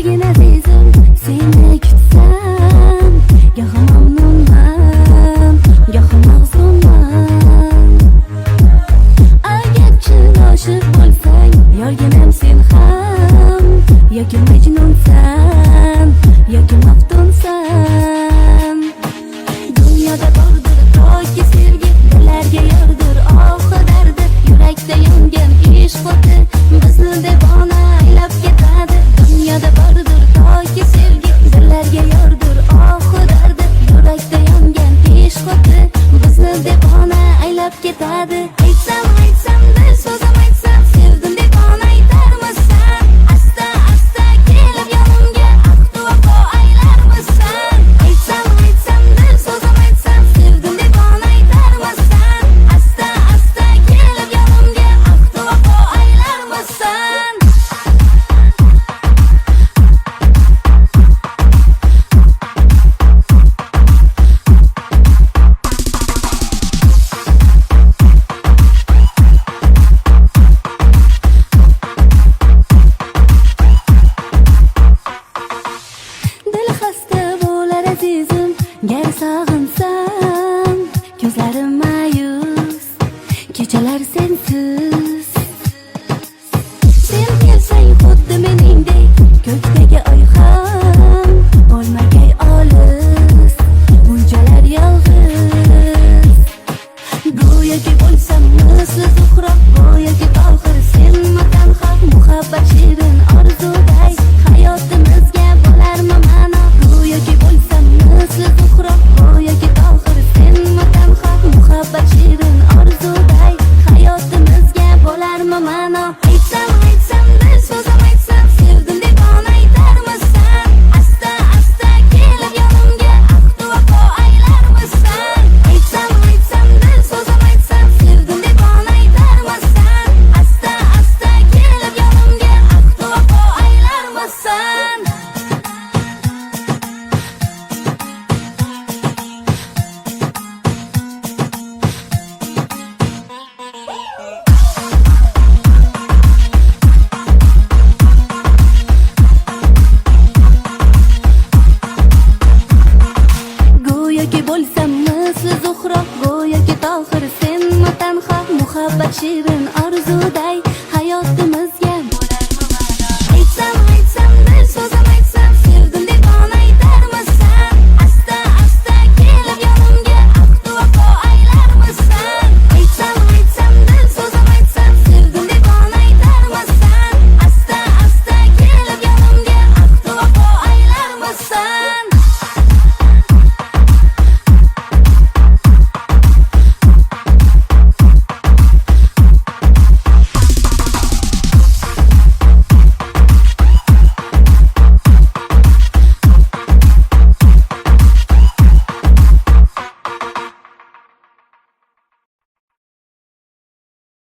Lekin azizim seni kutsam, goh mamnunman, goh mahzunman. Agar chin oshiq bo'lsang, yorginam sen ham, yoki majnunsan, yoki maftunsan. Dunyoda bordir toki sevgi, dillarga yordir ohi dardi, yurakda yongan ishq o'ti bizni devona aylab ketadi. Dunyoda bordir toki sevgi, dillarga yordir ohi dardi, yurakda yongan ishq o'ti bizni devona aylab ketadi. Aytsam bir so'zim aytsam, sevdim deb ona aytarmisan? Asta kelib yonimga ahd vafo aylarmisan? Aytsam bir so'zim aytsam, sevdim deb ona aytarmisan? Asta kelib yonimga ahd vafo aylarmisan? Dil xasta bo'lar azizim, gar sog'insam. Ko'zlarim ma'yus, kechalar sensiz. Sen kelsang xuddi meningdek, ko'kdagi oy ham bo'lmagay olis, bunchalar yolg'iz. Go'yoki bo'lsam misli Zuhro, go'yoki Tohir, senmi tanho muhabbat shirin